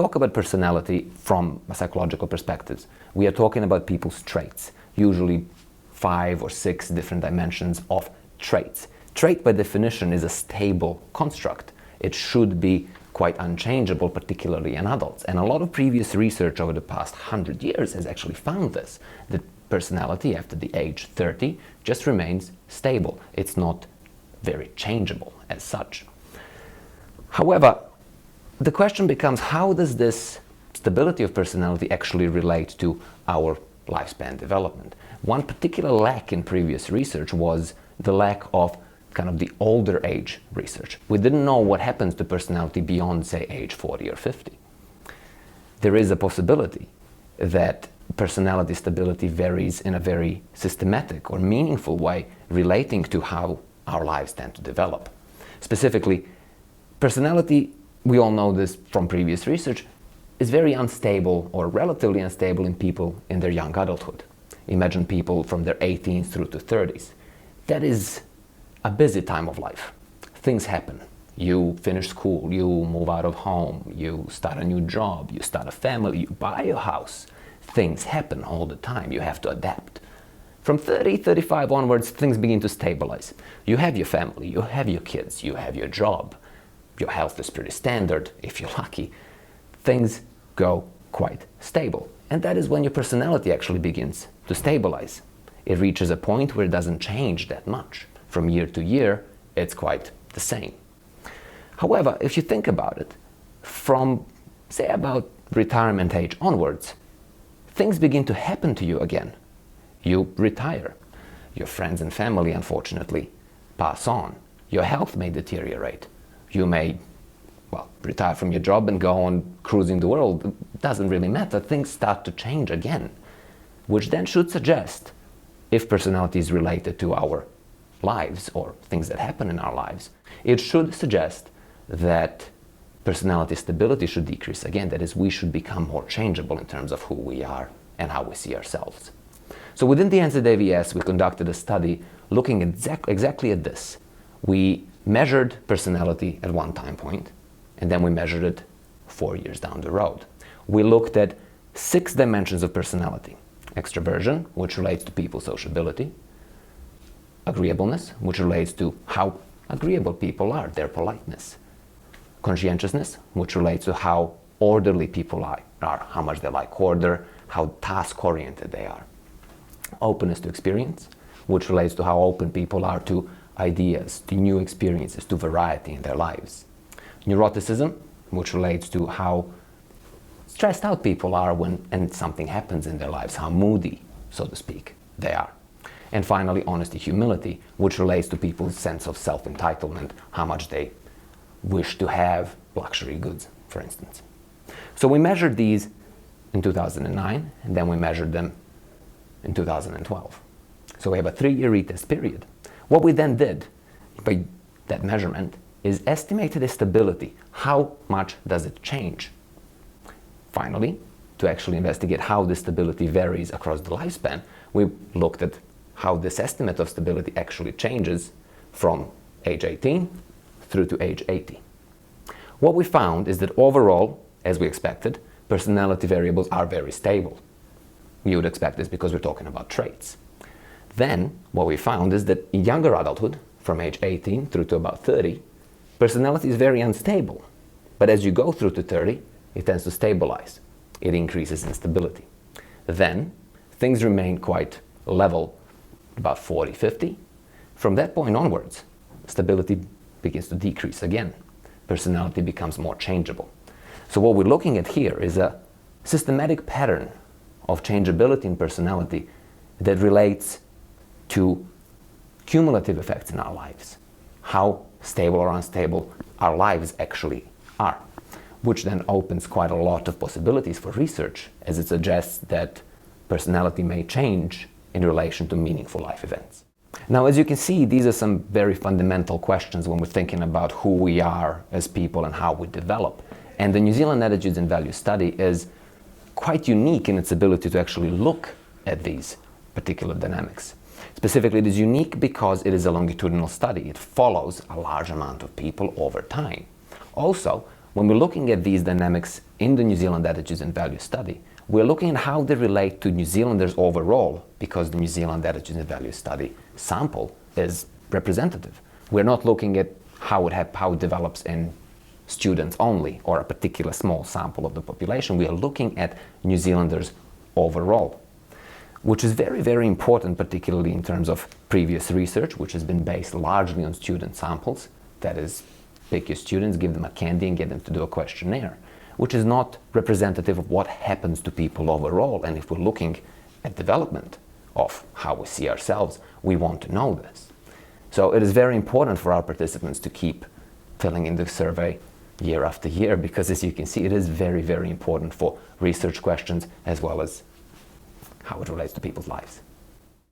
talk about personality from a psychological perspective, we are talking about people's traits, usually 5 or 6 different dimensions of traits. Trait by definition is a stable construct. It should be quite unchangeable, particularly in adults. And a lot of previous research over the past 100 years has actually found this, that personality after the age 30 just remains stable. It's not very changeable as such. However, the question becomes, how does this stability of personality actually relate to our lifespan development? One particular lack in previous research was the lack of kind of the older age research. We didn't know what happens to personality beyond, say, age 40 or 50. There is a possibility that personality stability varies in a very systematic or meaningful way relating to how our lives tend to develop. Specifically, personality, we all know this from previous research, is very unstable or relatively unstable in people in their young adulthood. Imagine people from their 18s through to 30s. That is a busy time of life. Things happen. You finish school, you move out of home, you start a new job, you start a family, you buy a house. Things happen all the time. You have to adapt. From 30, 35 onwards, things begin to stabilize. You have your family, you have your kids, you have your job. Your health is pretty standard, if you're lucky. Things go quite stable. And that is when your personality actually begins to stabilize. It reaches a point where it doesn't change that much. From year to year, it's quite the same. However, if you think about it, from, say, about retirement age onwards, things begin to happen to you again. You retire. Your friends and family, unfortunately, pass on. Your health may deteriorate. You may, well, retire from your job and go on cruising the world. It doesn't really matter. Things start to change again, which then should suggest, if personality is related to our lives or things that happen in our lives, it should suggest that personality stability should decrease again. That is, we should become more changeable in terms of who we are and how we see ourselves. So within the NZAVS, we conducted a study looking exactly at this. We measured personality at one time point, and then we measured it 4 years down the road. We looked at 6 dimensions of personality. Extroversion, which relates to people's sociability. Agreeableness, which relates to how agreeable people are, their politeness. Conscientiousness, which relates to how orderly people are, how much they like order, how task-oriented they are. Openness to experience, which relates to how open people are to ideas, to new experiences, to variety in their lives. Neuroticism, which relates to how stressed out people are when something happens in their lives, how moody, so to speak, they are. And finally, honesty, humility, which relates to people's sense of self-entitlement, how much they wish to have luxury goods, for instance. So we measured these in 2009, and then we measured them in 2012. So we have a 3-year retest period. What we then did by that measurement is estimated the stability. How much does it change? Finally, to actually investigate how the stability varies across the lifespan, we looked at how this estimate of stability actually changes from age 18 through to age 80. What we found is that overall, as we expected, personality variables are very stable. You would expect this because we're talking about traits. Then, what we found is that in younger adulthood, from age 18 through to about 30, personality is very unstable. But as you go through to 30, it tends to stabilize. It increases in stability. Then, things remain quite level about 40, 50. From that point onwards, stability begins to decrease again. Personality becomes more changeable. So what we're looking at here is a systematic pattern of changeability in personality that relates to cumulative effects in our lives. How stable or unstable our lives actually are, which then opens quite a lot of possibilities for research, as it suggests that personality may change in relation to meaningful life events. Now, as you can see, these are some very fundamental questions when we're thinking about who we are as people and how we develop. And the New Zealand Attitudes and Values study is quite unique in its ability to actually look at these particular dynamics. Specifically, it is unique because it is a longitudinal study. It follows a large amount of people over time. Also, when we're looking at these dynamics in the New Zealand Attitudes and Values study, we're looking at how they relate to New Zealanders overall, because the New Zealand Attitudes and Values study sample is representative. We're not looking at how it develops in students only, or a particular small sample of the population. We are looking at New Zealanders overall, which is very, very important, particularly in terms of previous research, which has been based largely on student samples. That is, pick your students, give them a candy and get them to do a questionnaire, which is not representative of what happens to people overall. And if we're looking at development of how we see ourselves, we want to know this. So it is very important for our participants to keep filling in the survey year after year, because as you can see, it is very, very important for research questions as well as how it relates to people's lives.